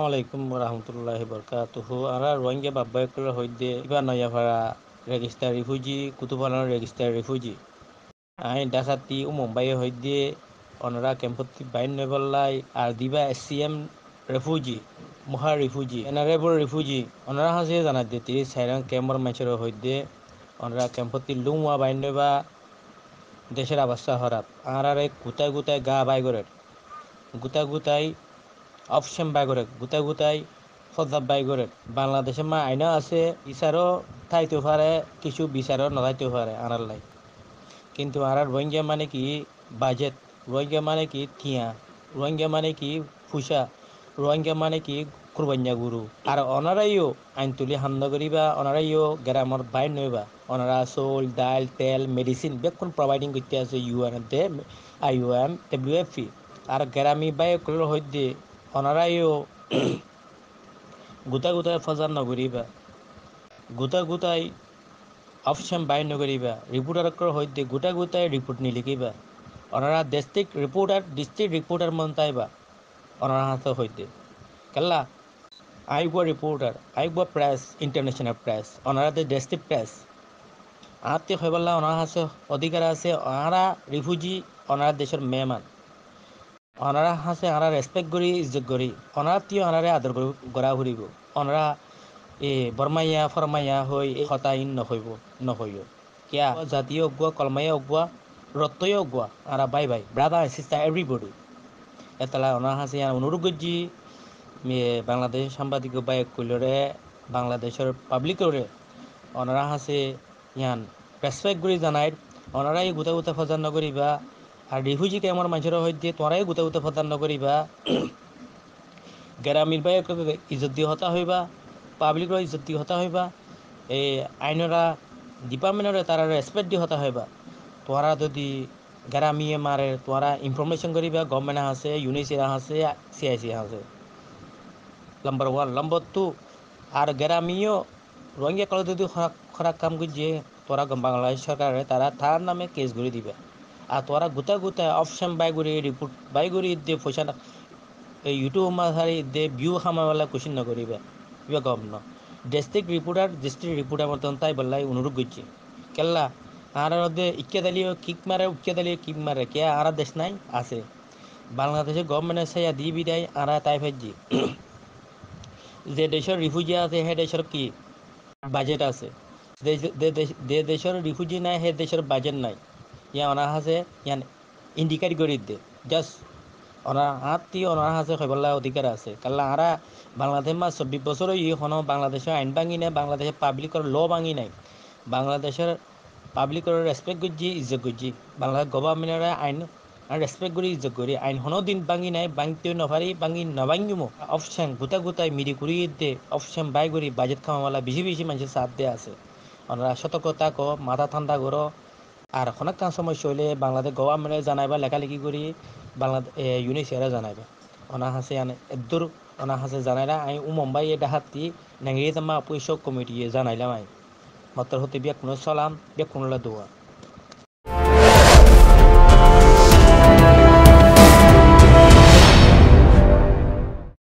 আসসালামু আলাইকুম রহমতুল্লাহি বরকাতুহু আমরা রোহিঙ্গা বাব্বায়কর হইতে ইবা নয়াভাড়া রেজিস্টার রিফিউজি কুতুবালার রেজিস্টার রিফিউজি আইন ডাকাতি ও মুম্বাই হইতে অনরা ক্যাম্পতি বাইন নেবল্লাই আর দিবা এসসিএম রিফিউজি মহা রিফিউজি এনারেবল রিফিউজি অনরা হাসে জানাত দিয়ে 30 ক্যাম্পর মাছের হইতে অনরা ক্যাম্পতি লুমা বাইন নেবা দেশের অবস্থা হরাপ আর গুতায় গুতায় গা বাই করে গুতাই অপশন বাই করে গুতাই ফজাব বাই করে বাংলাদেশের মা আইনা আছে বিচারও থাইতে পারে কিছু বিচারও নথাইতে পারে আনার লাই কিন্তু আর রোহিঙ্গা মানে কি বাজেট রোহিঙ্গা মানে কি থিয়া রোহিঙ্গা মানে কি ফুসা রোহিঙ্গা মানে কি কুরবান্যা গুরু আর অনারাইও আইন তুলি হামনা করিবা অনারাইও গ্রামর বাইর নইবা অনারা চাউল ডাল তেল মেডিসিন বেকুন প্রভাইডিং করতে আছে ইউএন IOM WFP আর গ্রামী বায়কর হইতে অনারাইও গুতাই ফজার নগরিবা গুতাই অপশন বাইর নগরিবা রিপোর্টার হইতে গুতাই রিপোর্ট নিলিখিবা ওনারা ডিস্ট্রিক্ট রিপোর্টার মন্তাইবা ওনারা হাতে হইতে কেলা আইগুয়া রিপোর্টার আইগুয়া প্রেস ইন্টারন্যাশনাল প্রেস ওনারা ডিস্ট্রিক্ট প্রেস আত্মীয় হইবল্লা ওনার হাতে অধিকার আছে ওনারা রিফিউজি ওনারা দেশের মেহমান ওনারা হাসে ওনারা রেসপেক্ট করি ইজ্জত করি ওনারা তিও ওনারে আদর করা ঘুরিব ওনারা বরমাইয়া ফরমাইয়া হই হতাইন নহইব কিয়া জাতীয় অগুয়া কলমাইয়া অগুয়া রত্তয় অগুয়া আরা বাই ব্রাদার সিস্টার এভরিবডি এতলা ওনার হাসে অনুরোধ করছি বাংলাদেশ সাংবাদিক বায়ক কইলরে বাংলাদেশের পাবলিকরে ওনারা হাসে ইয়ান রেসপেক্ট করি জানাই ওনারাই গুতা ফজার নগরিবা আর রিফিউজি ক্যাম্পর মানুষের হইতে তোরাই গুতা ফজার নগরিবা গ্রামীণ বায়ক ইজ্জত দিয়ে হতা হইবা পাবলিকর ইজ্জত দিয়ে হতা হইবা এই আইনরা ডিপার্টমেন্টরে তারা রেসপেক্ট দিয়ে হতা হইবা তোরা যদি গ্রামিয়ে মারে তোরা ইনফরমেশন করিবা গভর্নমেন্ট আছে ইউনিসিরা আছে CIC আছে নম্বর 1 নম্বর 2 আর গ্রামীয় রোহিঙ্গা কলে যদি খরাক কাম করছে তোরা বাংলাদেশ সরকারে তার নামে কেস করে দিবে আর তোরা গুতা অপশন রিপোর্ট বাইগুড়ি দিয়ে পয়সা এই ইউটিউব মাঝারি দে ভিউ খামাওয়ালা কোশ্চিন নকরিবে ইবা গভর্ন ডিস্ট্রিক্ট রিপোর্টার মতন তাই বললাই অনুরোধ করছি কেল্লা আর কিক মারে কে আর দেশ নাই আছে বাংলাদেশের গভর্নমেন্টের সাইয়া দিয়ে বিদায় আর তাই ফেজি যে দেশের রিফিউজি আছে সে দেশের কি বাজেট আছে যে দেশের রিফিউজি নাই সে দেশের বাজেট নাই ইয়া ওনার হাসে ইয়ান ইন্ডিকেট করে দে জাস্ট ওনার ওনার হাসে খবরলা অধিকার আছে কারণ আরা বাংলাদেশ 24 বছর হনো বাংলাদেশের আইন ভাঙি নাই বাংলাদেশের পাবলিকের ল ভাঙি নাই বাংলাদেশের পাবলিকের রেসপেক্ট করছি ইজ্জত করছি বাংলাদেশ গভর্নমেন্টের আইন রেসপেক্ট করি ইজ্জত করি আইন হনো দিন ভাঙি নাই ভাঙতে নভারি নভাঙ্গিমো অপশন গুতাই মিরি করি দে অপশন বাই করি বাজেট খাওয়ালা বেশি মানুষের সাথ দিয়ে আছে ওনারা সতর্কতা মাথা ঠান্ডা করো আর অনেক কাজ সমস্যা হইলে বাংলাদেশ গভর্নমেন্টে জানাইবা লেখালেখি করি বাংলাদেশ ইউনিসিয়ারে জানাইবা ওনা হাসে এদুর ওনা হাসে জানাইলা আমি মুম্বাই ডাহাতি নাঙ্গিয়ে জামা পয়সা কমিটি জানাইলাম আমি মতর হতে বিয়া কোনো সালাম বিয়া কোনো দোয়া